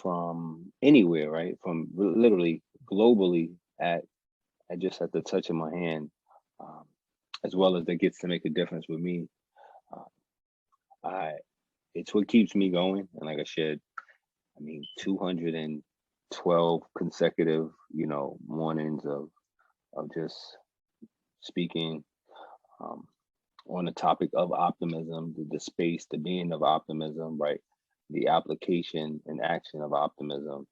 from anywhere, right? From literally globally at just at the touch of my hand, um, as well as that gets to make a difference with me. Uh, I it's what keeps me going, and like I said, I mean, 212 consecutive, mornings of just speaking um, on the topic of optimism, the space, the being of optimism, right? The application and action of optimism,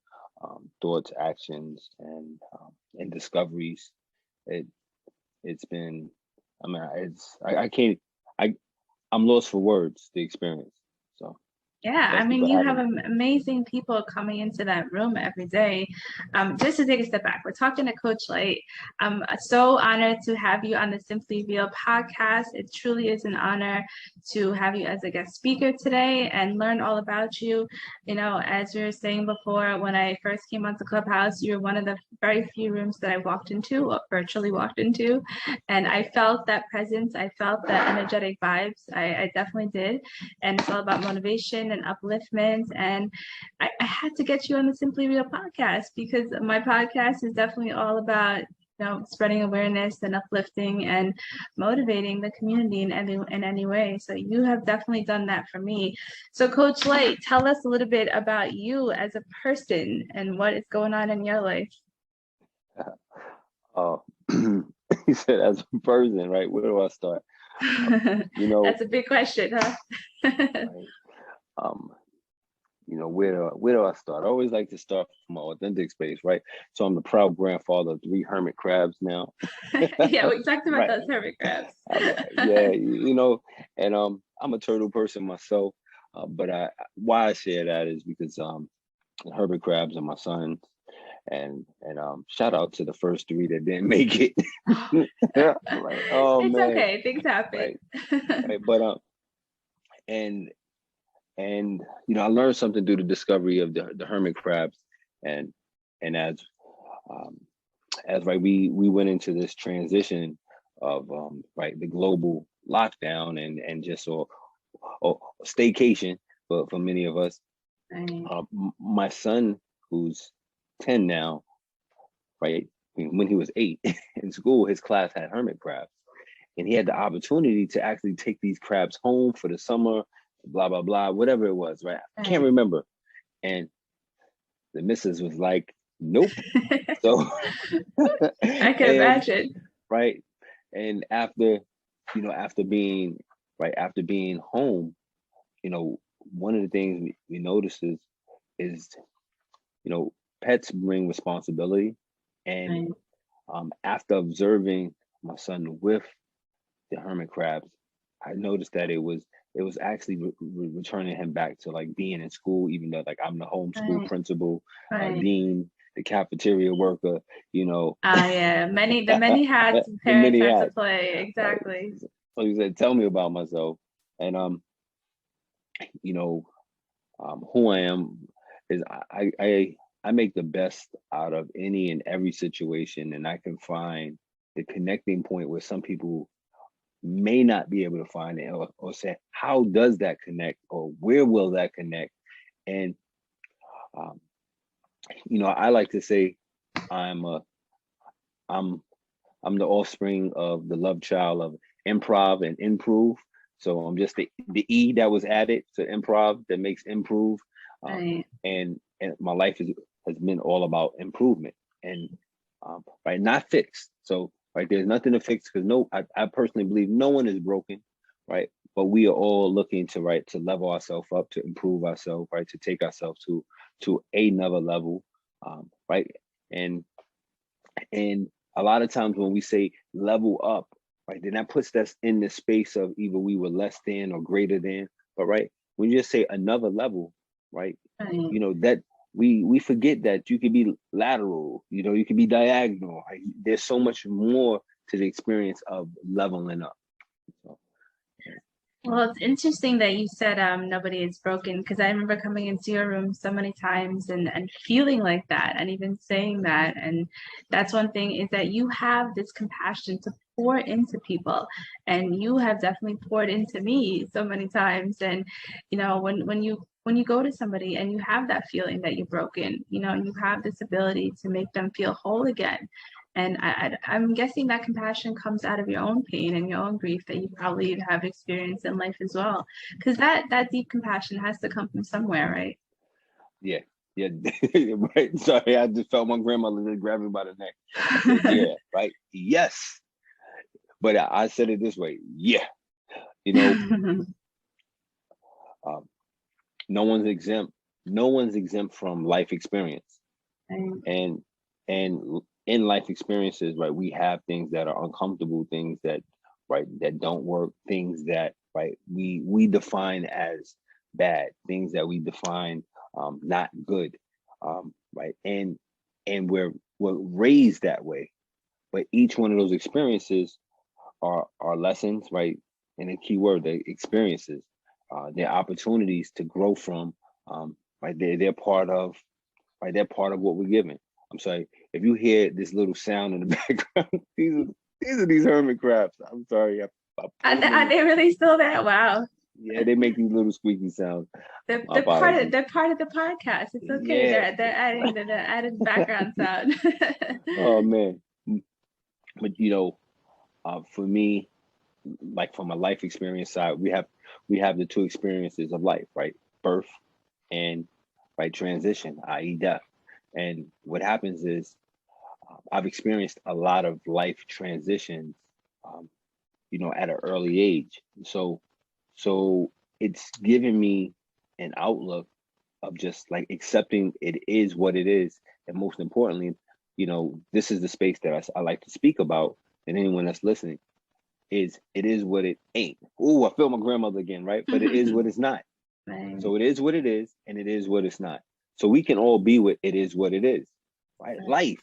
thoughts, actions, and discoveries. It it's been, I mean, I can't, I I'm lost for words. The experience. So Yeah, I thank you mean, for you have having me. amazing people coming into that room every day. Just to take a step back, we're talking to Coach Lyte. I'm so honored to have you on the Simply Real podcast. It truly is an honor to have you as a guest speaker today and learn all about you. You know, as we were saying before, when I first came onto Clubhouse, you were one of the very few rooms that I walked into, or virtually walked into, and I felt that presence. I felt that energetic vibes. I definitely did, and it's all about motivation and upliftment. And I had to get you on the Simply Real podcast because my podcast is definitely all about spreading awareness and uplifting and motivating the community in any way. So you have definitely done that for me. So Coach Lyte, tell us a little bit about you as a person and what is going on in your life. Oh, he said as a person, right? Where do I start? That's a big question, huh? Right? Um, where do I start? I always like to start from my authentic space, right? So I'm the proud grandfather of 3 hermit crabs now. Yeah, we talked about Right. those hermit crabs. Yeah, and I'm a turtle person myself. But why I share that is because the hermit crabs are my sons, and shout out to the first 3 that didn't make it. Like, oh It's man, okay, things happen. right, right. But and I learned something through the discovery of the hermit crabs, and and um, as right we went into this transition of right, the global lockdown and just or staycation for many of us. Right. My son, who's 10 now, right, when he was 8 in school, his class had hermit crabs, and he had the opportunity to actually take these crabs home for the summer, blah blah blah, whatever it was, right? I can't remember. And the missus was like, nope. So I can and imagine. right, and after being home, one of the things we notice is pets bring responsibility. And Right. after observing my son with the hermit crabs, I noticed that it was actually returning him back to like being in school, even though like I'm the homeschool Right. principal, Right. dean, the cafeteria worker, Yeah, many hats the parents many have to hats, play. right? Exactly. So he said, "Tell me about myself," and you know, who I am is I make the best out of any and every situation, and I can find the connecting point where some people may not be able to find it, or say, how does that connect, or where will that connect? And um, I like to say I'm a I'm I'm the offspring of the love child of improv and improve. So I'm just the E that was added to improv that makes improve. Um, Right. and my life has been all about improvement, and right, not fixed. So right, there's nothing to fix, because I personally believe no one is broken, right? But we are all looking to level ourselves up, to improve ourselves, right? To take ourselves to another level, right? And and a lot of times when we say level up, right, then that puts us in the space of either we were less than or greater than. But right, when you just say another level, right, Right. that we forget that you could be lateral, you could be diagonal. Right? There's so much more to the experience of leveling up. So, Well, it's interesting that you said nobody is broken, because I remember coming into your room so many times and feeling like that and even saying that. And that's one thing, is that you have this compassion to pour into people, and you have definitely poured into me so many times. And when you when you go to somebody and you have that feeling that you're broken, you know, you have this ability to make them feel whole again. And I'm guessing that compassion comes out of your own pain and your own grief that you probably have experienced in life as well. Because that deep compassion has to come from somewhere, right? Yeah, yeah, right. Sorry, I just felt my grandmother just grab me by the neck. I said, yeah, right. Yes, but I said it this way. Yeah, you know, um, no one's exempt. No one's exempt from life experience, and in life experiences, right, we have things that are uncomfortable, things that, right, that don't work, things that, right, we define as bad, things that we define not good, right, and we're raised that way. But each one of those experiences are lessons, right? And a key word, the experiences, they're opportunities to grow from, right? They're part of, right? They're part of what we're given. I'm sorry if you hear this little sound in the background. These hermit crabs. I'm sorry. Are they really still there? Wow. Yeah, they make these little squeaky sounds. They're, My they're part of apologies. they're part of the podcast. It's okay. Yeah. They're added background sound. Oh man. But for me, like from a life experience side, we have the two experiences of life, right? Birth and, right, transition, i.e. death. And what happens is, I've experienced a lot of life transitions, um, at an early age. So it's given me an outlook of just like accepting it is what it is. And most importantly, this is the space that I like to speak about, and anyone that's listening, is it is what it ain't. Oh, I feel my grandmother again, right? But it is what it's not. Right. So it is what it is, and it is what it's not. So we can all be what it is what it is, right? Life.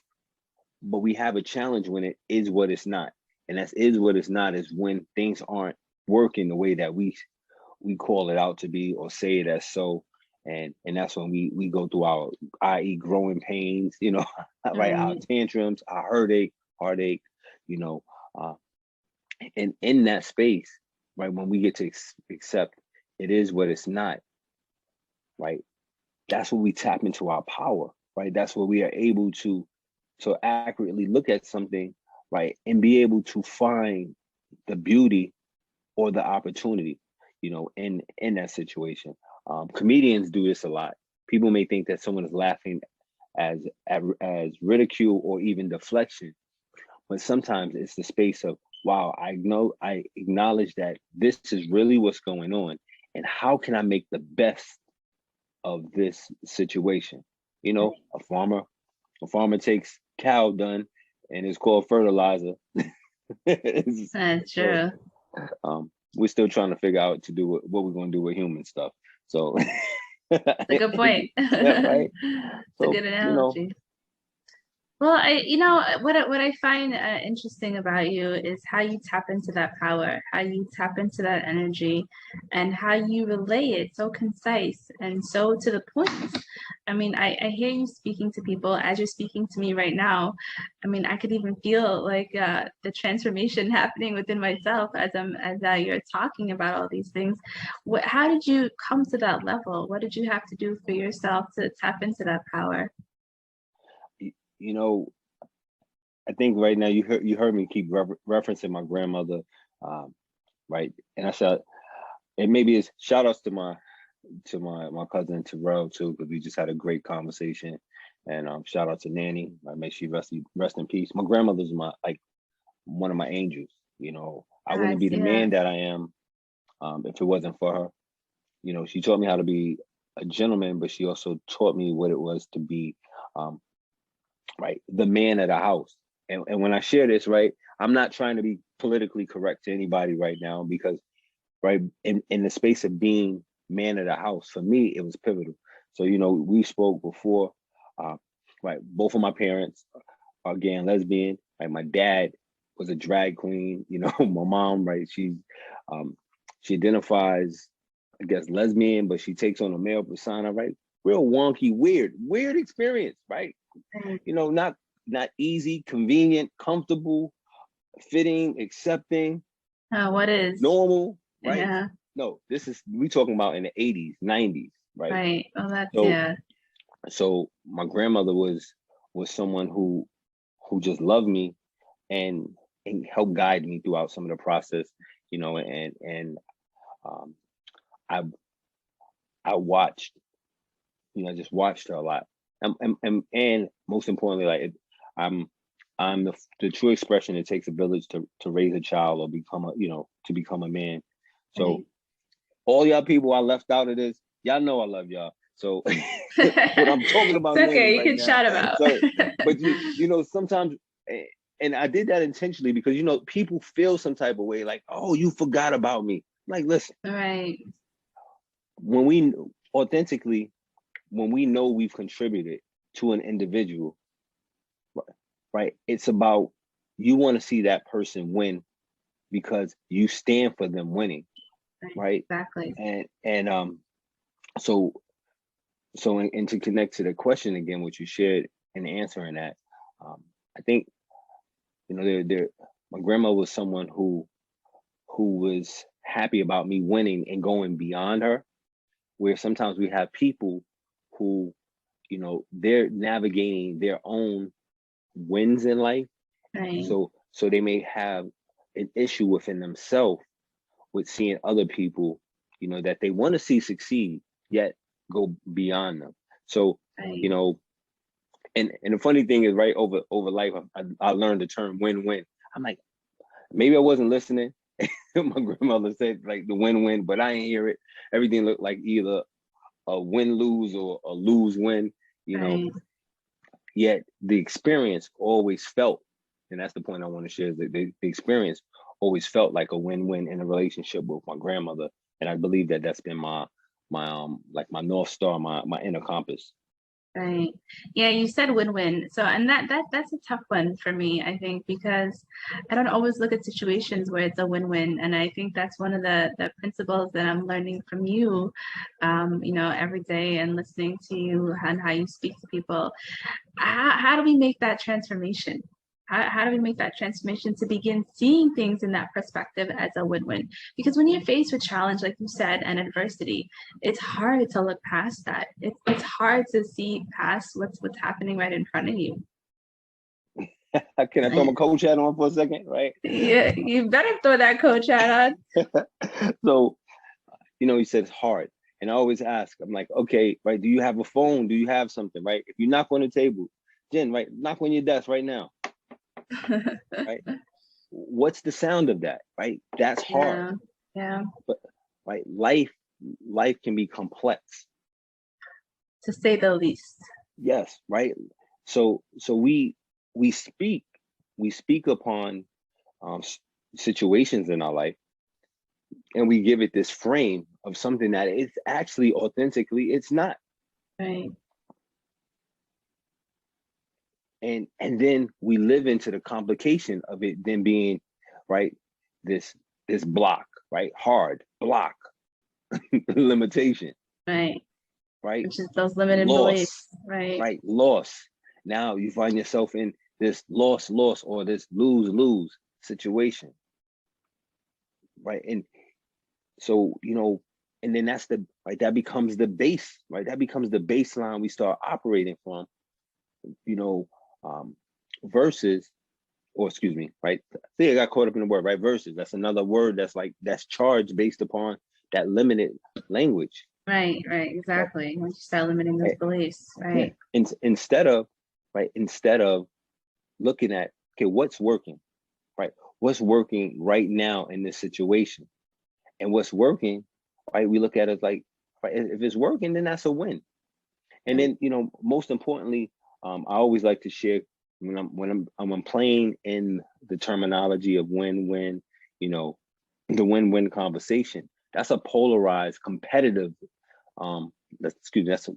But we have a challenge when it is what it's not. And that is what it's not is when things aren't working the way that we call it out to be or say it as so. And that's when we go through our, i.e. growing pains, right? Our tantrums, our heartache, you know, uh, and in that space, right, when we get to accept it is what it's not, right, that's where we tap into our power, right? That's where we are able to accurately look at something, right, and be able to find the beauty or the opportunity, in that situation. Comedians do this a lot. People may think that someone is laughing as ridicule or even deflection, but sometimes it's the space of, wow, I acknowledge that this is really what's going on, and how can I make the best of this situation? A farmer takes cow dung, and it's called fertilizer. That's true. We're still trying to figure out to do what we're going to do with human stuff. So That's a good point. Yeah, right. It's a good analogy. Well, what I find interesting about you is how you tap into that power, how you tap into that energy, and how you relay it so concise and so to the point. I mean, I hear you speaking to people as you're speaking to me right now. I mean, I could even feel like the transformation happening within myself as you're talking about all these things. How did you come to that level? What did you have to do for yourself to tap into that power? I think right now you heard me keep referencing my grandmother, right? And I said, and maybe it's shout outs to my cousin Terrell too, because we just had a great conversation. And shout out to Nanny. May she rest in peace. My grandmother's one of my angels. I wouldn't be the man that I am if it wasn't for her. She taught me how to be a gentleman, but she also taught me what it was to be right, the man of the house. And when I share this, right, I'm not trying to be politically correct to anybody right now, because, right, in the space of being man of the house, for me, it was pivotal. So, we spoke before, right, both of my parents are gay and lesbian. Like, my dad was a drag queen. My mom, right, she identifies, I guess, lesbian, but she takes on a male persona, right? Real wonky, weird experience, right? Not easy, convenient, comfortable, fitting, accepting. What is normal, right? Yeah. No, we talking about in the 80s, 90s. right? Right. Oh, that's, So yeah. so my grandmother was someone who just loved me and helped guide me throughout some of the process, and um, I I watched, I just watched her a lot, and most importantly, like I'm I'm the true expression. It takes a village to raise a child or become to become a man. So Right. all y'all people I left out of this, y'all know I love y'all. So what I'm talking It's about mainly okay. You right can now. shout about. So, but sometimes, and I did that intentionally because people feel some type of way, like, oh, you forgot about me. Like, listen, Right. when we authentically, when we know we've contributed to an individual, right? It's about, you want to see that person win because you stand for them winning, right? Exactly. And so and to connect to the question again, which you shared in answering that, I think there my grandma was someone who was happy about me winning and going beyond her. Where sometimes we have people who, they're navigating their own wins in life, Right. so they may have an issue within themselves with seeing other people, that they want to see succeed, yet go beyond them. So, Right. and the funny thing is, right, over life, I learned the term win-win. I'm like, maybe I wasn't listening. My grandmother said like the win-win, but I didn't hear it. Everything looked like either a win-lose or a lose-win, Right. yet the experience always felt, and that's the point I want to share, is that the experience always felt like a win-win in a relationship with my grandmother. And I believe that that's been my like my North Star, my inner compass. Right. Yeah, you said win-win. So, and that's a tough one for me, I think, because I don't always look at situations where it's a win-win. And I think that's one of the principles that I'm learning from you, every day, and listening to you and how you speak to people. How do we make that transformation? How do we make that transformation to begin seeing things in that perspective as a win-win? Because when you're faced with challenge, like you said, and adversity, it's hard to look past that. It's hard to see past what's happening right in front of you. Can I throw my coach hat on for a second, right? Yeah, you better throw that coach hat on. So, you said it's hard. And I always ask, I'm like, okay, right, do you have a phone? Do you have something, right? If you knock on the table, Jen, right, knock on your desk right now, right? What's the sound of that, right? That's hard. Yeah, yeah. But right, life can be complex. To say the least. Yes, right. So we speak upon situations in our life, and we give it this frame of something that it's actually authentically it's not. Right. And then we live into the complication of it then being, right, this block, right, hard block, limitation, Right. right, Which is those limiting loss, beliefs. Right. right, loss. Now you find yourself in this loss or this lose situation, right? And so, and then that's the right, that becomes the base, right? That becomes the baseline we start operating from, you know, versus, or excuse me, right? See, I got caught up in the word, right? Versus. That's another word that's charged based upon that limited language. Right, exactly. Once you start limiting those beliefs, right? Yeah. Instead of looking at, okay, what's working, right? What's working right now in this situation, and what's working, right? We look at it like, right, if it's working, then that's a win. And then, most importantly, I always like to share when I'm playing in the terminology of win-win, the win-win conversation. That's a polarized, competitive. That's a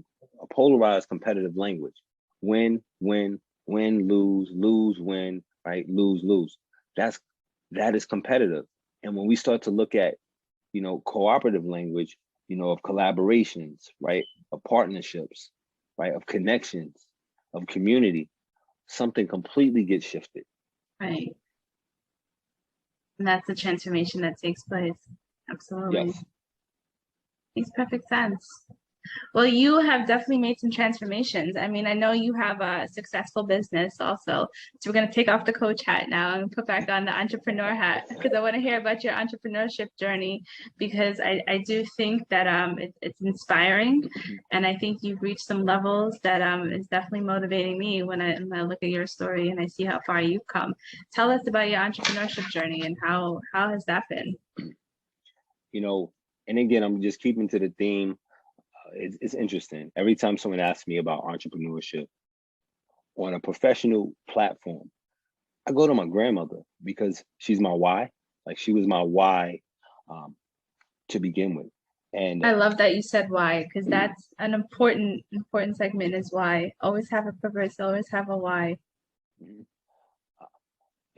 polarized, competitive language. Win, win, win, lose, lose, win, right? Lose, lose. That is competitive. And when we start to look at, cooperative language, of collaborations, right? Of partnerships, right? Of connections, of community, something completely gets shifted. Right. And that's the transformation that takes place. Absolutely. Yes. Makes perfect sense. Well, you have definitely made some transformations. I mean, I know you have a successful business also. So we're going to take off the coach hat now and put back on the entrepreneur hat because I want to hear about your entrepreneurship journey because I do think that it's inspiring and I think you've reached some levels that is definitely motivating me when I look at your story and I see how far you've come. Tell us about your entrepreneurship journey and how has that been? You know, and again, I'm just keeping to the theme. It's interesting. Every time someone asks me about entrepreneurship on a professional platform, I go to my grandmother because she's my why. Like she was my why um, to begin with. And I love that you said why, because that's an important segment is why. Always have a purpose, always have a why.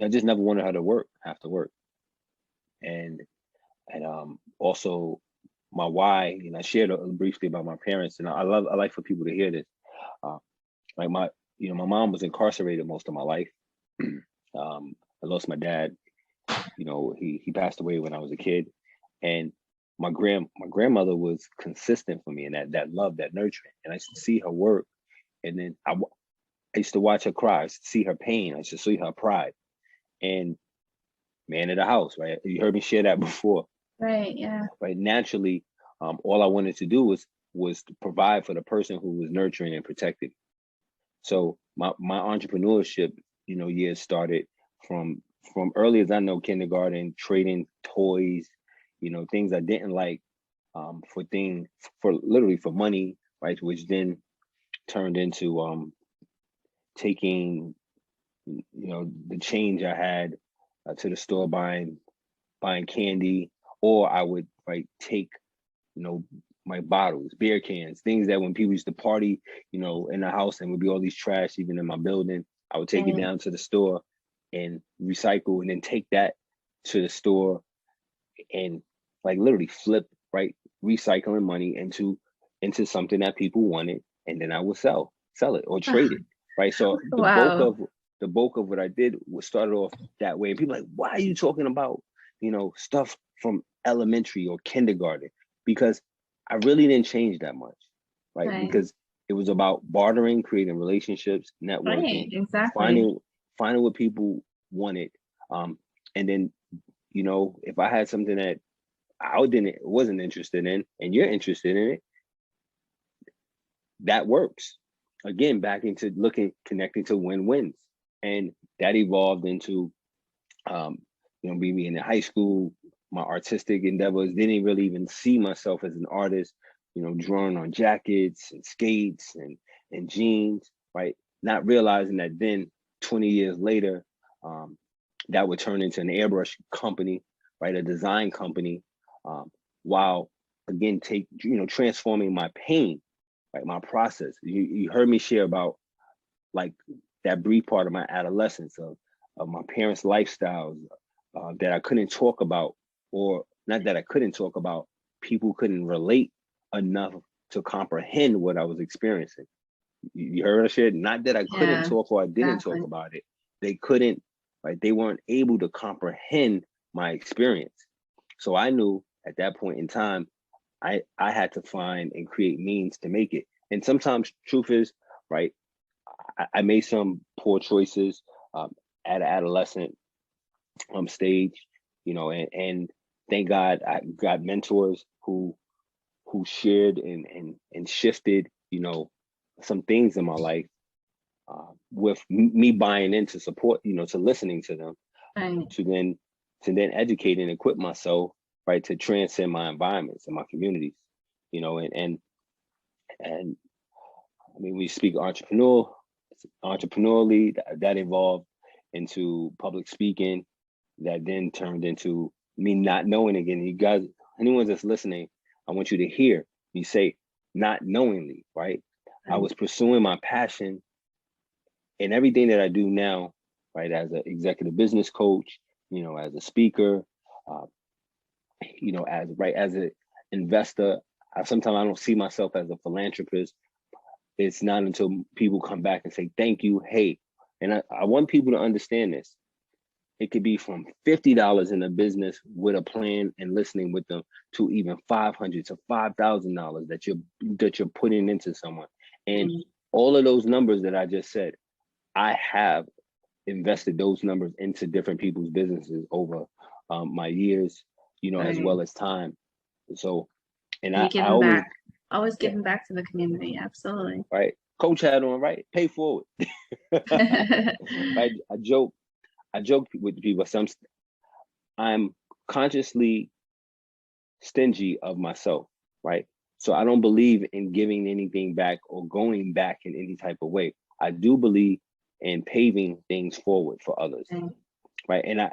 I just never wanted her to have to work. And also my why, I shared briefly about my parents, and I like for people to hear this. Uh, like my mom was incarcerated most of my life. I lost my dad. He passed away when I was a kid, and my grandmother was consistent for me, and that love, that nurturing, and I used to see her work, and then I used to watch her cry, I used to see her pain, I used to see her pride, and man of the house, right? You heard me share that before, Right, yeah. right? Naturally, all I wanted to do was to provide for the person who was nurturing and protecting. So my entrepreneurship, years started from early as I know, kindergarten, trading toys, things I didn't like, for literally for money, right? Which then turned into taking, the change I had to the store buying candy, or I would take, you know, my bottles, beer cans, things that when people used to party, in the house and would be all these trash, even in my building, I would take it down to the store and recycle and then take that to the store and literally flip, right? Recycling money into something that people wanted. And then I would sell it or trade it. Right. So Wow. the bulk of what I did was started off that way. And people are like, why are you talking about, stuff from elementary or kindergarten? Because I really didn't change that much. Right. Right. Because it was about bartering, creating relationships, Right, networking, exactly. finding what people wanted. And then, if I had something that wasn't interested in, and you're interested in it, that works. Again, back into connecting to win-wins. And that evolved into, me in high school, my artistic endeavors, didn't really even see myself as an artist, drawing on jackets and skates and jeans, right? Not realizing that then 20 years later, that would turn into an airbrush company, right? A design company, while again, transforming my pain, right? My process. You heard me share about that brief part of my adolescence of my parents' lifestyles that I couldn't talk about, or not that I couldn't talk about, people couldn't relate enough to comprehend what I was experiencing. You heard I said, not that I couldn't Yeah, talk or I didn't exactly. talk about it. They couldn't, right? They weren't able to comprehend my experience. So I knew at that point in time, I had to find and create means to make it. And sometimes truth is, right, I made some poor choices at an adolescent stage, and thank God I got mentors who shared and shifted, some things in my life with me buying into support, to listening to them, Right. to then educate and equip myself, right, to transcend my environments and my communities, and I mean, we speak entrepreneurially, that evolved into public speaking, that then turned into me not knowing again. You guys, anyone that's listening, I want you to hear me say not knowingly, right? I Right. was pursuing my passion in everything that I do now, right? As an executive business coach, as a speaker, uh, as an investor. Sometimes I don't see myself as a philanthropist. It's not until people come back and say, thank you. Hey, and I want people to understand this. It could be from $50 in a business with a plan and listening with them to even $500 to $5,000 that you're putting into someone. And all of those numbers that I just said, I have invested those numbers into different people's businesses over my years, as well as time. So, and I always giving back to the community. Absolutely. Right. Coach hat on, right? Pay forward. Right. I joke with people. I'm consciously stingy of myself, right? So I don't believe in giving anything back or going back in any type of way. I do believe in paving things forward for others, right? And I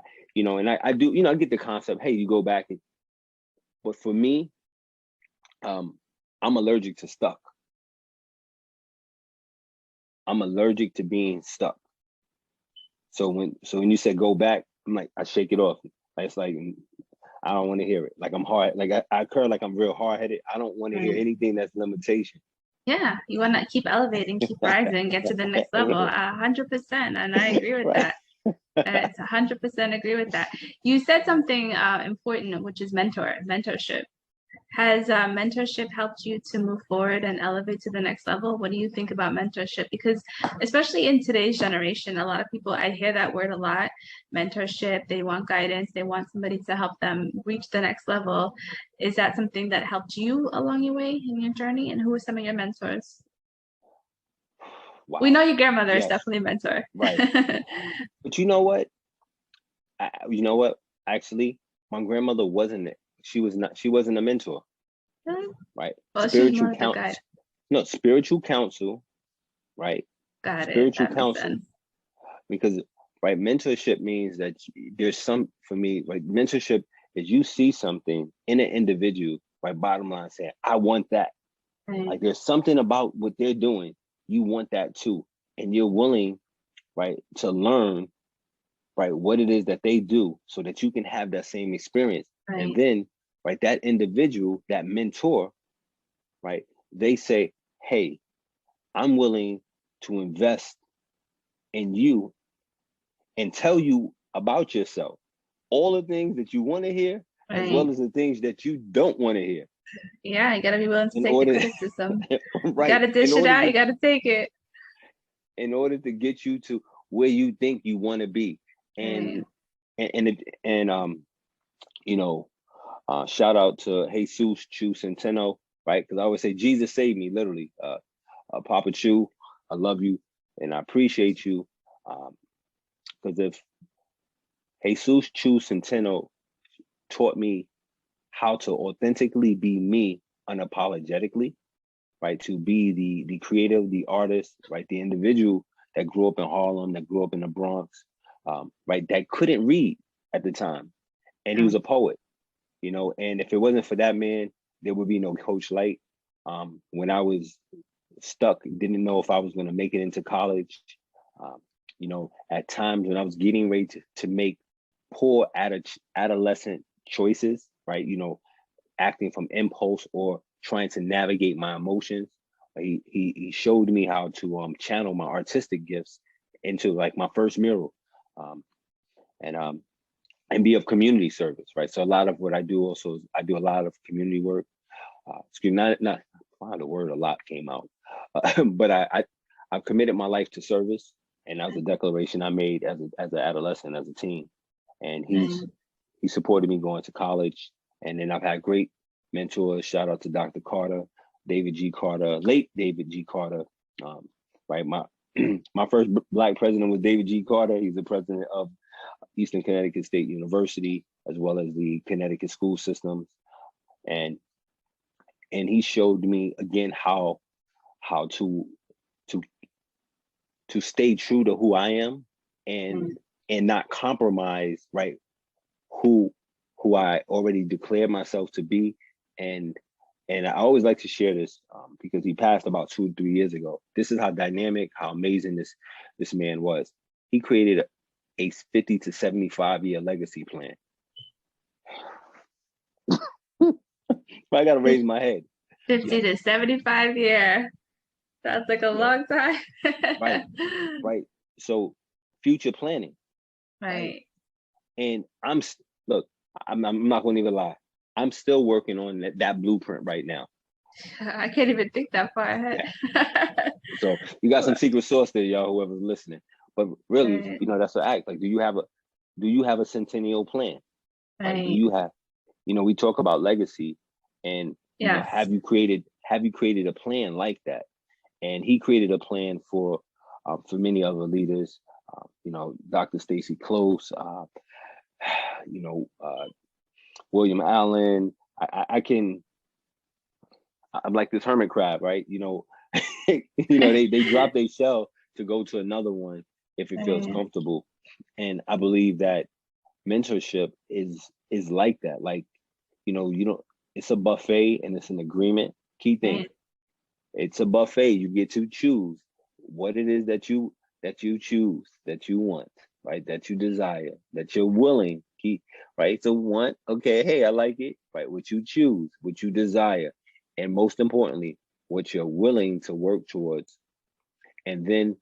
do, I get the concept. Hey, you go back, but for me, I'm allergic to stuck. I'm allergic to being stuck. So when you said go back, I'm like, I shake it off. It's like, I don't want to hear it. Like I'm hard, like I occur like I'm real hard-headed. I don't want to hear anything that's limitation. Yeah, you want to keep elevating, keep rising, get to the next level. 100%, and I agree with that. It's 100% agree with that. You said something important, which is mentorship. Has mentorship helped you to move forward and elevate to the next level? What do you think about mentorship? Because especially in today's generation, a lot of people, I hear that word a lot, mentorship, they want guidance, they want somebody to help them reach the next level. Is that something that helped you along your way in your journey? And who were some of your mentors? Wow. We know your grandmother is definitely a mentor. Right. But you know what? Actually, my grandmother wasn't it. She wasn't a mentor. Right. Well, spiritual counsel. No, spiritual counsel, right? Got spiritual counsel. Because mentorship means that there's for me, mentorship is you see something in an individual, bottom line saying, I want that. Right. Like there's something about what they're doing, you want that too. And you're willing, to learn, what it is that they do so that you can have that same experience. Right. And then, that individual, that mentor, they say, hey, I'm willing to invest in you and tell you about yourself. All the things that you want to hear, as well as the things that you don't want to hear. Yeah, you got to be willing to take the criticism. You got to dish it out, you got to take it. In order to get you to where you think you want to be. And shout out to Jesus Chu Centeno, because I always say Jesus saved me, literally. Papa Chu, I love you and I appreciate you. Because if Jesus Chu Centeno taught me how to authentically be me unapologetically, to be the creative, the artist, the individual that grew up in Harlem, that grew up in the Bronx, that couldn't read at the time. And he was a poet, and if it wasn't for that man, there would be no Coach Lyte. When I was stuck, didn't know if I was going to make it into college, at times when I was getting ready to make poor adolescent choices, acting from impulse or trying to navigate my emotions, he showed me how to channel my artistic gifts into my first mural, and be of community service, So a lot of what I do also is I do a lot of community work. Not the word a lot came out, but I've committed my life to service, and that was a declaration I made as an adolescent, as a teen, and he supported me going to college, and then I've had great mentors. Shout out to Dr. Carter, David G. Carter, late David G. Carter. My first Black president was David G. Carter. He's the president of Eastern Connecticut State University, as well as the Connecticut school systems, and he showed me again how to stay true to who I am and not compromise who I already declared myself to be. And I always like to share this because he passed about 2 or 3 years ago. This is how dynamic, how amazing this man was. He created a 50 to 75 year legacy plan. I gotta raise my head. 50 to 75 year. That's like a long time. Right. So future planning. Right. And look, I'm not going to even lie. I'm still working on that blueprint right now. I can't even think that far ahead. So you got some secret sauce there, y'all, whoever's listening. But really, Right. you know, that's an act. Like, do you have a centennial plan? Like, do Right. you have, you know, we talk about legacy, and you know, Yes. have you created a plan like that? And he created a plan for many other leaders. You know, Dr. Stacy Close, you know, William Allen. I'm like this hermit crab, right? You know, you know, they drop their shell to go to another one if it feels Right. comfortable. And I believe that mentorship is like that. Like, you know, it's a buffet and it's an agreement. Key thing, Right. it's a buffet. You get to choose what it is that you choose, that you want, right? That you desire, that you're willing. Right? So want, okay, hey, I like it, right? What you choose, what you desire, and most importantly, what you're willing to work towards. And then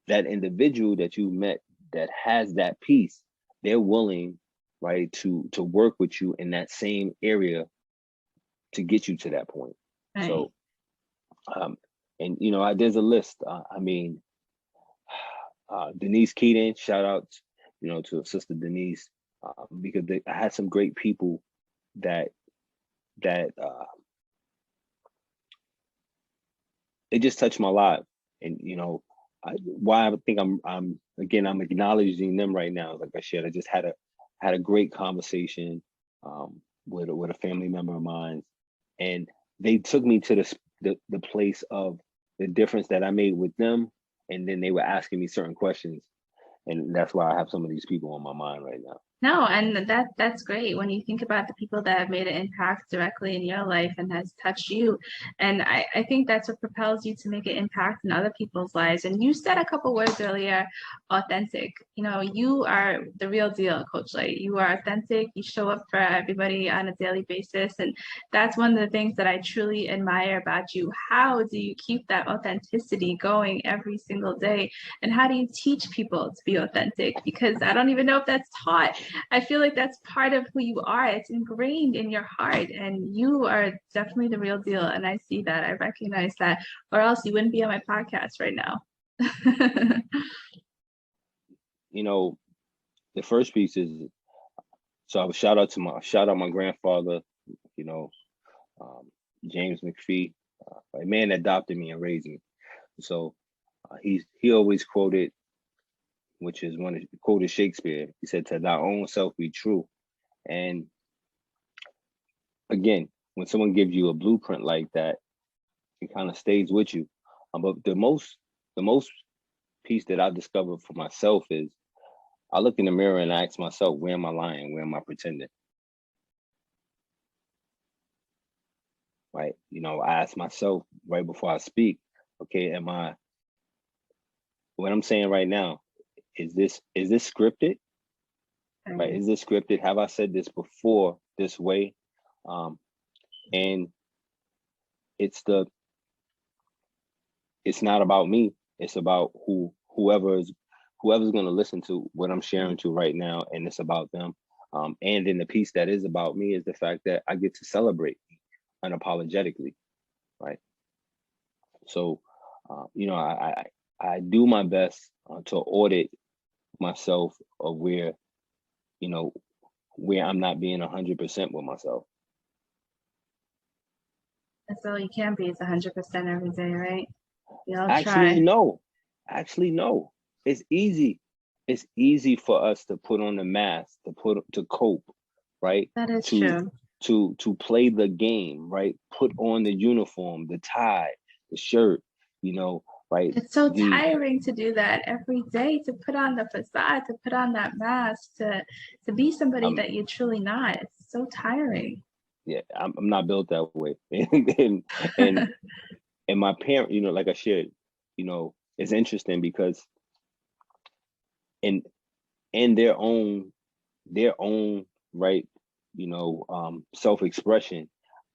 that individual that you met that has that piece, they're willing, right, to work with you in that same area to get you to that point. Right. So and you know, there's a list. I mean, Denise Keaton, shout out, you know, to Sister Denise, because I had some great people that it just touched my life. And you know, why I think I'm acknowledging them right now. Like I said, I just had a great conversation with a family member of mine, and they took me to the place of the difference that I made with them, and then they were asking me certain questions, and that's why I have some of these people on my mind right now. No, and that's great when you think about the people that have made an impact directly in your life and has touched you. And I think that's what propels you to make an impact in other people's lives. And you said a couple words earlier, authentic. You know, you are the real deal, Coach Lyte. You are authentic. You show up for everybody on a daily basis. And that's one of the things that I truly admire about you. How do you keep that authenticity going every single day? And how do you teach people to be authentic? Because I don't even know if that's taught. I feel like that's part of who you are. It's ingrained in your heart, and you are definitely the real deal. And I see that. I recognize that, or else you wouldn't be on my podcast right now. You know, the first piece is, so I would shout out my grandfather, you know, James McPhee, a man that adopted me and raised me. So he always quoted, which is quoted Shakespeare. He said, "To thy own self be true." And again, when someone gives you a blueprint like that, it kind of stays with you. But the most piece that I discovered for myself is, I look in the mirror and I ask myself, where am I lying? Where am I pretending? Right? You know, I ask myself right before I speak, okay, what I'm saying right now, is this scripted? Right? Is this scripted? Have I said this before this way? And it's not about me. It's about whoever's going to listen to what I'm sharing to right now, and it's about them. And then the piece that is about me is the fact that I get to celebrate unapologetically, right? So, you know, I do my best to audit myself of where, you know, where I'm not being 100% with myself. That's all you can be is 100% every day, right? We all Actually, try. no. Actually, no. It's easy. It's easy for us to put on the mask, to cope, right? That is to true. to play the game, right? Put on the uniform, the tie, the shirt, you know, right? It's so tiring to do that every day, to put on the facade, to put on that mask, to be somebody that you're truly not. It's so tiring. Yeah, I'm not built that way. and my parent, you know, like I shared, you know, it's interesting because in their own right, you know, self-expression,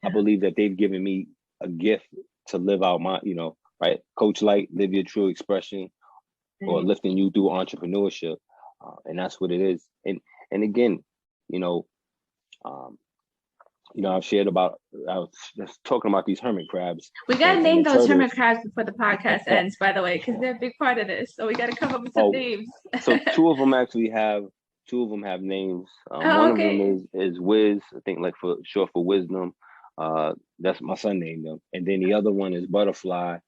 I believe that they've given me a gift to live out my, you know, right, Coach Lyte, live your true expression, or lifting you through entrepreneurship, and that's what it is. And And again, you know, I've shared about, I was just talking about these hermit crabs. We gotta and name the those hermit turtles. crabs before the podcast ends, by the way, because they're a big part of this. So we gotta come up with some names. So two of them have names. Oh, One okay. of them is Wiz, I think, like for short for wisdom. That's my son named them. And then the other one is Butterfly. All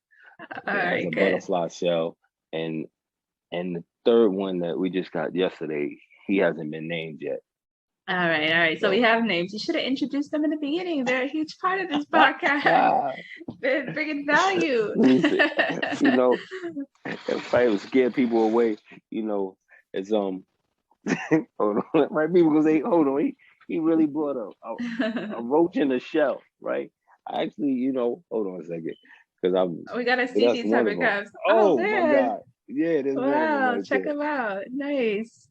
It has right, a good. butterfly shell. And the third one that we just got yesterday, he hasn't been named yet. All right. So we have names. You should have introduced them in the beginning. They're a huge part of this podcast. They're bringing value. You know, if I would scare people away, it's hold on, right? People gonna say, hold on, he really brought a roach in the shell, right? I actually, hold on a second, because We gotta see that's these one of hermit them. crabs. Oh Oh my man. God, yeah, there's one of them Wow, right check there. them out. Nice.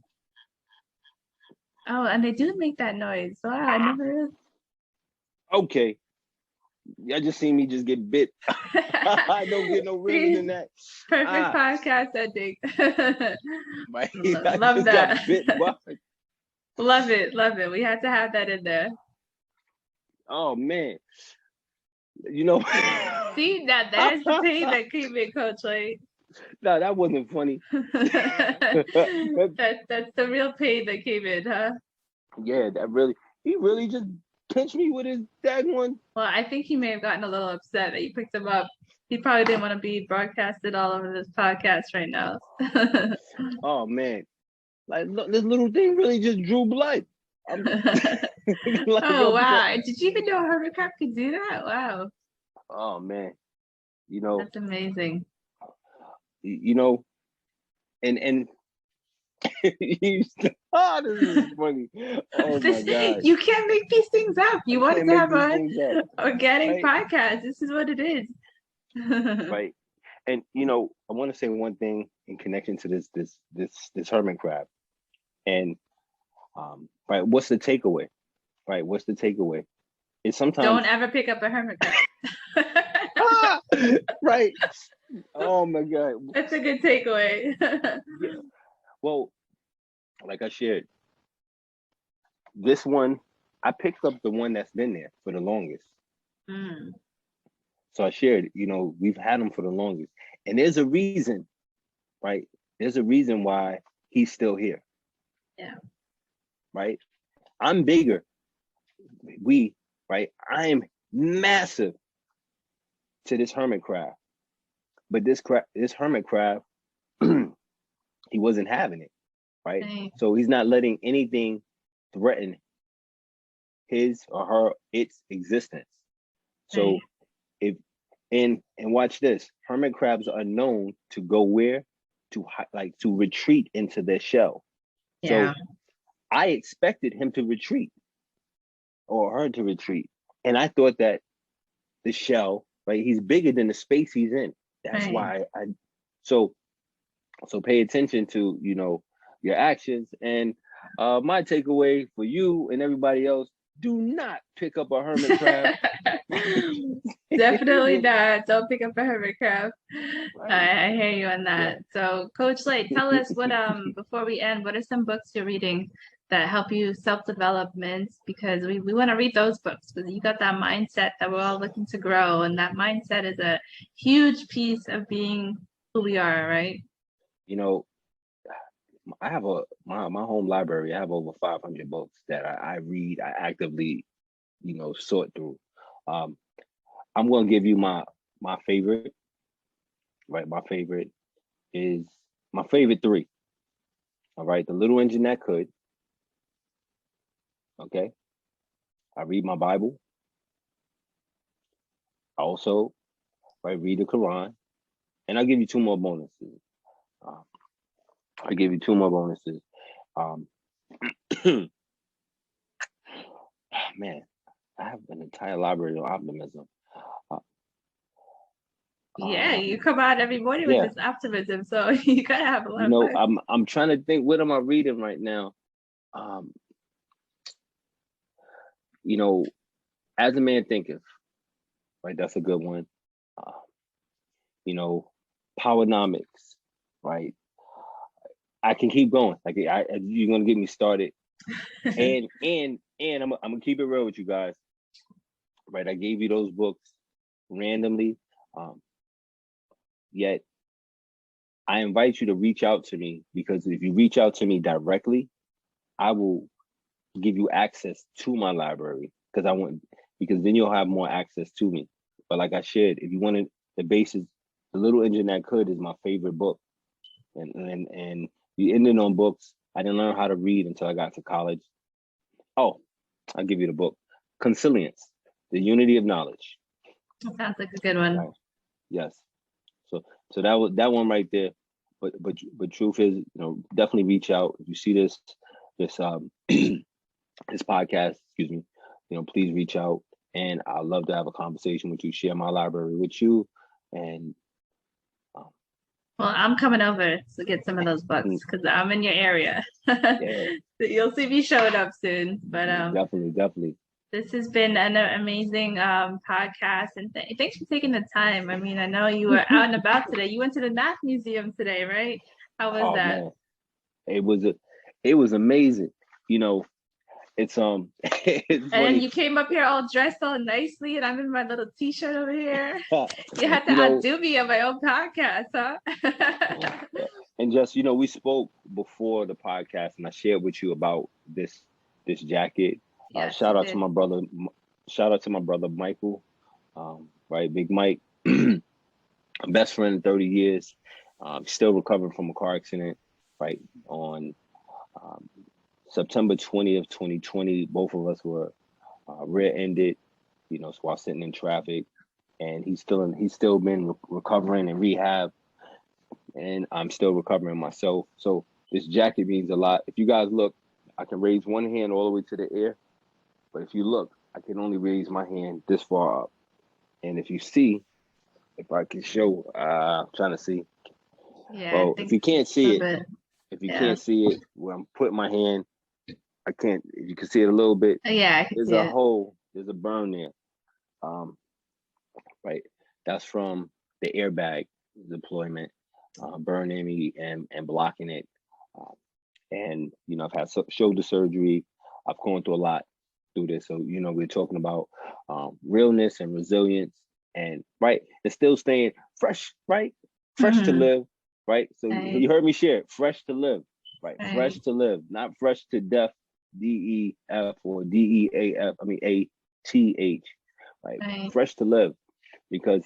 Oh, and they do make that noise. Wow, I never. Okay, y'all just seen me just get bit. I don't get no realer than that. Perfect podcast ending. Right? I Love just that. got bit by. Love it. We had to have that in there. Oh man, See that there's the pain that came in, Coach Lyte. No, that wasn't funny. That's the real pain that came in, huh? Yeah, he really just pinched me with his one. Well, I think he may have gotten a little upset that you picked him up. He probably didn't want to be broadcasted all over this podcast right now. Oh man, like look, this little thing really just drew blood. Oh wow! Did you even know a hermit crab could do that? Wow. Oh man, That's amazing. And this is funny. Oh my God. You can't make these things up. You wanted to have an organic right? podcast. This is what it is. Right. And I want to say one thing in connection to this hermit crab. And right, what's the takeaway? Right, what's the takeaway? It's sometimes don't ever pick up a hermit crab. Right. Oh my God. That's a good takeaway. Yeah. Well, like I shared, this one, I picked up the one that's been there for the longest. Mm. So I shared, we've had him for the longest. And there's a reason, right? There's a reason why he's still here. Yeah. Right? I'm bigger. Right? I am massive to this hermit crab. But this hermit crab, he wasn't having it. Right? So he's not letting anything threaten his or its existence. So and watch this, hermit crabs are known to go where? To retreat into their shell. Yeah. So I expected him to retreat or her to retreat. And I thought that the shell, right? He's bigger than the space he's in. That's why so pay attention to, your actions. And my takeaway for you and everybody else, do not pick up a hermit crab. Definitely not. Don't pick up a hermit crab. Right. I hear you on that. Yeah. So Coach Lyte, tell us what before we end, what are some books you're reading that help you self-development? Because we want to read those books because you got that mindset that we're all looking to grow, and that mindset is a huge piece of being who we are, right? I have my home library. I have over 500 books that I read. I actively, sort through. I'm going to give you my favorite. Right, my favorite is my favorite three. All right, The Little Engine That Could. Okay, I read my Bible. I also, read the Quran, and I'll give you two more bonuses. Man, I have an entire library of optimism. Yeah, you come out every morning with this optimism, so you gotta have a lot of fun. I'm trying to think, what am I reading right now? As a Man Thinketh, right? That's a good one. Powernomics, right? I can keep going. You're gonna get me started. And I'm gonna keep it real with you guys, right? I gave you those books randomly, yet I invite you to reach out to me, because if you reach out to me directly, I will give you access to my library, because then you'll have more access to me. But like I shared, if you wanted the basis, The Little Engine That Could is my favorite book, and you ended on books. I didn't learn how to read until I got to college. Oh, I'll give you the book, Consilience, The Unity of Knowledge. That sounds like a good one. Right. Yes. So that one right there. But truth is, definitely reach out if you see this this this podcast. Excuse me. Please reach out, and I'd love to have a conversation with you. Share my library with you, and Well, I'm coming over to get some of those books because I'm in your area. yeah, So you'll see me showing up soon. But definitely. this has been an amazing podcast, and thanks for taking the time. I mean, I know you were out and about today. You went to the Math Museum today, right? How was Oh that? man, it was amazing. It's it's And then you came up here all dressed all nicely, and I'm in my little t-shirt over here. You had to outdo me on my own podcast, huh? And just we spoke before the podcast, and I shared with you about this jacket. Yes, shout out to my brother Michael, right, Big Mike, best friend in 30 years, still recovering from a car accident, right, on September 20th, 2020. Both of us were rear-ended, while sitting in traffic, and he's still been recovering in rehab, and I'm still recovering myself. So this jacket means a lot. If you guys look, I can raise one hand all the way to the air, but if you look, I can only raise my hand this far up. And if you see, if I can show, I'm trying to see. Yeah. Well, if you can't see it, where I'm putting my hand, I can't. If you can see it a little bit, yeah, I can there's see a it. hole, there's a burn there. Right, that's from the airbag deployment, burning me and blocking it. And I've had shoulder surgery. I've gone through a lot through this. So we're talking about realness and resilience, and right, it's still staying fresh, right? Fresh to live, right? So you heard me share fresh to live, right? Fresh to live, not fresh to death, DEF or DEAF. I mean ATH, right? Fresh to live, because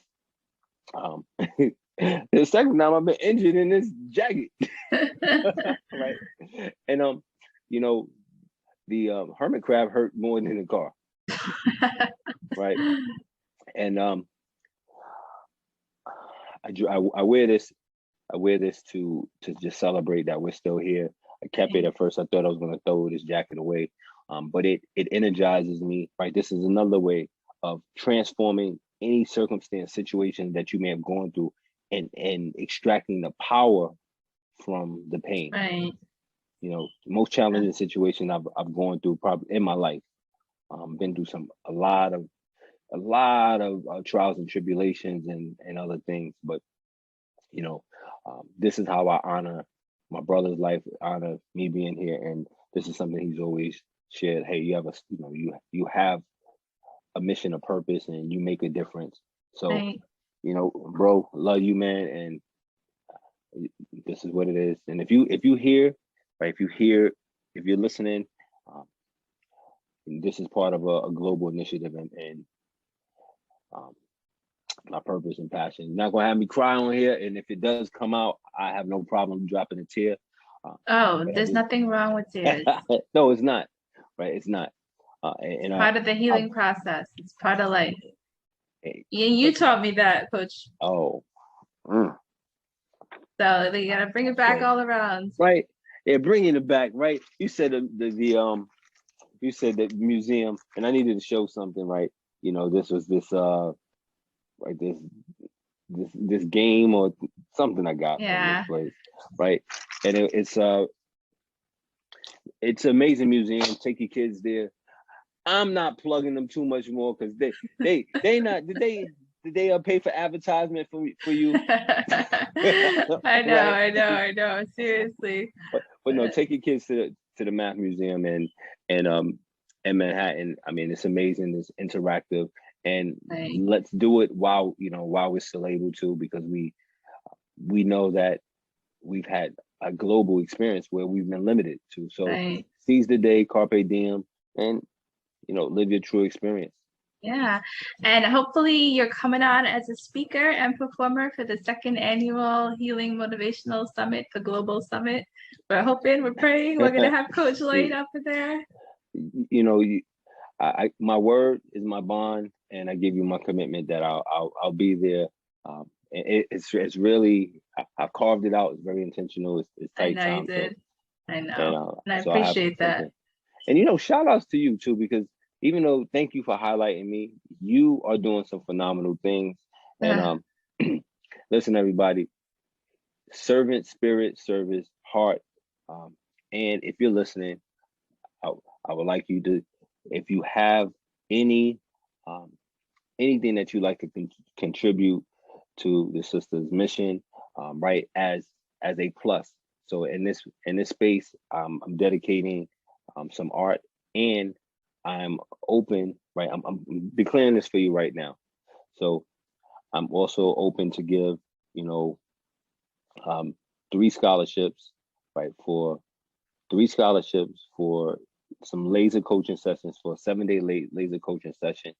the second time I've been injured in this jacket. Right. And the hermit crab hurt more than the car. Right. And I wear this to just celebrate that we're still here. I kept it at first. I thought I was gonna throw this jacket away. But it energizes me, right? This is another way of transforming any circumstance, situation that you may have gone through, and extracting the power from the pain. Right. The most challenging situation I've gone through probably in my life. Been through a lot of trials and tribulations and other things, but this is how I honor my brother's life, honor me being here, and this is something he's always shared. Hey, you have you have a mission, a purpose, and you make a difference. So, bro, love you, man, and this is what it is. And if you hear, right, if you're listening, this is part of a global initiative, and my purpose and passion. You're not gonna have me cry on here, and if it does come out, I have no problem dropping a tear. There's nothing wrong with tears. No, it's not. Right, it's not. And part of the healing process. It's part of life. You taught me that, Coach. Oh. So they gotta bring it back all around. Right. Yeah, bringing it back. Right. You said you said the museum, and I needed to show something. Right. This was this like this game or something I got from this place. Right. And it's an amazing museum. Take your kids there. I'm not plugging them too much more because they not did they pay for advertisement for you? I know. Seriously. But no, take your kids to to the Math Museum and in Manhattan. I mean, it's amazing. It's interactive, and Right. let's do it while we're still able to, because we know that we've had a global experience where we've been limited to. So Right. seize the day, carpe diem, and live your true experience. Yeah, and hopefully you're coming on as a speaker and performer for the second annual Healing Motivational Summit, the Global Summit. We're hoping, we're praying, we're gonna have Coach Lyte up there. My word is my bond, and I give you my commitment that I'll be there. It's really, I carved it out. It's very intentional. It's tight I know time. you did. I know, And I so I have appreciate that. And shout outs to you too, because even though, thank you for highlighting me, you are doing some phenomenal things. And listen, everybody, servant spirit, service, heart. And if you're listening, I would like you to, if you have any anything that you like to contribute to the sister's mission, right, as a plus. So in this space, I'm dedicating some art, and I'm open, right? I'm declaring this for you right now. So I'm also open to give, 3 scholarships, right? For 3 scholarships for some laser coaching sessions, for a 7-day laser coaching session.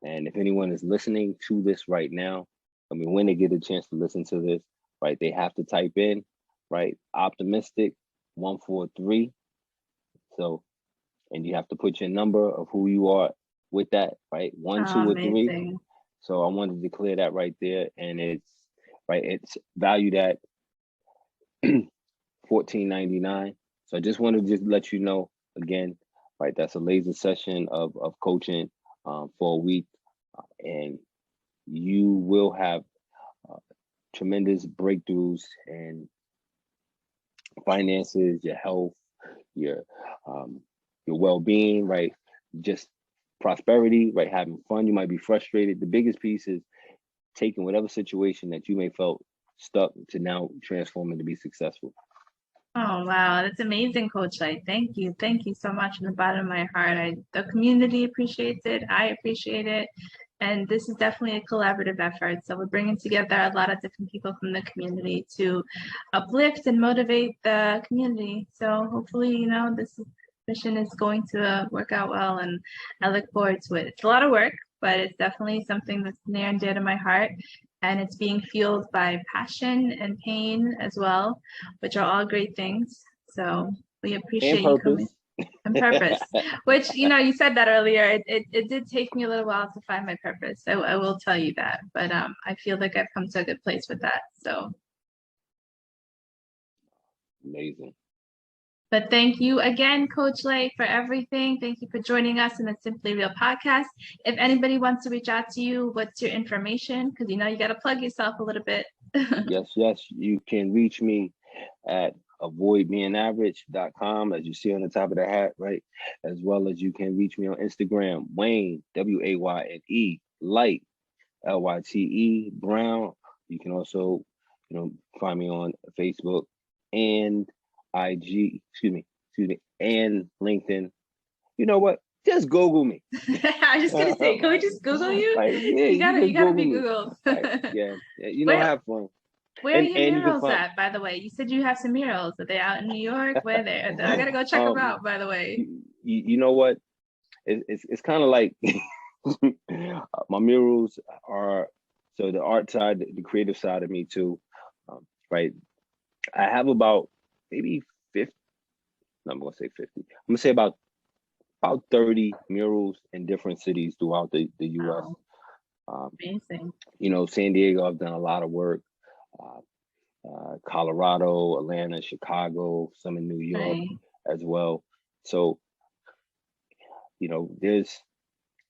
And if anyone is listening to this right now, I mean, when they get a chance to listen to this, right, they have to type in, right, optimistic 143. So, and you have to put your number of who you are with that, right? 1, 2, or 3. So I wanted to declare that right there. And it's valued at $14.99. So I just wanted to just let you know again, right? That's a laser session of coaching for a week, and you will have tremendous breakthroughs in finances, your health, your well-being, right? Just prosperity, right? Having fun. You might be frustrated. The biggest piece is taking whatever situation that you may felt stuck to now transform it to be successful. Oh, wow. That's amazing, Coach Lyte. Thank you. Thank you so much from the bottom of my heart. The community appreciates it. I appreciate it. And this is definitely a collaborative effort. So we're bringing together a lot of different people from the community to uplift and motivate the community. So hopefully, this mission is going to work out well, and I look forward to it. It's a lot of work, but it's definitely something that's near and dear to my heart. And it's being fueled by passion and pain as well, which are all great things. So we appreciate you coming. And purpose, which, you said that earlier. It did take me a little while to find my purpose. I will tell you that. But I feel like I've come to a good place with that. So amazing. But thank you again, Coach Lyte, for everything. Thank you for joining us in the Simply Real podcast. If anybody wants to reach out to you, what's your information? Because you got to plug yourself a little bit. Yes. You can reach me at avoidbeingaverage.com, as you see on the top of the hat, right? As well as you can reach me on Instagram, Wayne, Wayne, Lyte, Lyte, Brown. You can also, find me on Facebook and IG, and LinkedIn. You know what? Just Google me. I was just gonna say, can we just Google you? You gotta be Googled. Yeah. Have fun. Where are your murals at, by the way? You said you have some murals. Are they out in New York? Where they? I gotta go check them out, by the way. You know what? It's kind of like my murals are, so the art side, the creative side of me too, right? I have about maybe 50. No, I'm gonna say 50. I'm gonna say about 30 murals in different cities throughout the U.S. Amazing. San Diego, I've done a lot of work. Colorado, Atlanta, Chicago, some in New York as well. So, there's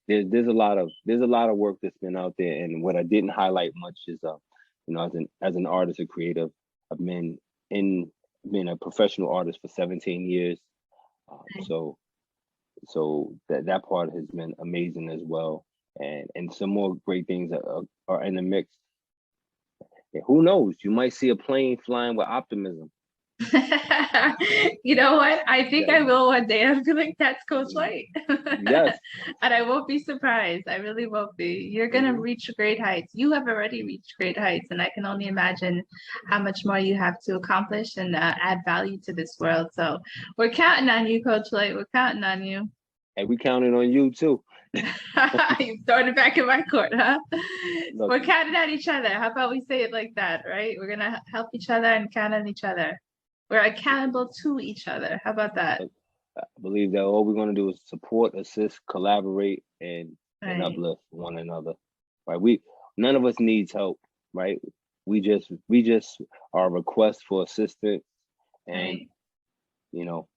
a lot of work that's been out there. And what I didn't highlight much is, as an artist, a creative, I've been a professional artist for 17 years. So that part has been amazing as well. And some more great things are in the mix. Yeah, who knows? You might see a plane flying with optimism. You know what? I think Yeah. I will one day. I feel like that's Coach Lyte. Yes. And I won't be surprised. I really won't be. You're going to Mhm. reach great heights. You have already reached great heights. And I can only imagine how much more you have to accomplish and add value to this world. So we're counting on you, Coach Lyte. We're counting on you. And we counted on you too. You're throwing it back in my court, huh? Look, We're counting on each other. How about we say it like that, right? We're going to help each other and count on each other. We're accountable to each other. How about that? I believe that all we're going to do is support, assist, collaborate, and Right. uplift one another. Right? None of us needs help. Right? We just are a request for assistance, and Right. you know.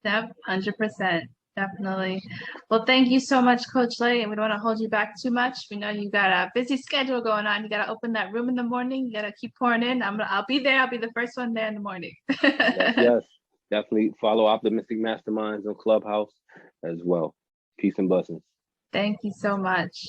Yep, 100%. Definitely. Well, thank you so much, Coach Lyte. And we don't want to hold you back too much. We know you got a busy schedule going on. You got to open that room in the morning. You got to keep pouring in. I'll be there. I'll be the first one there in the morning. Yes. Definitely follow Optimistic Masterminds on Clubhouse as well. Peace and blessings. Thank you so much.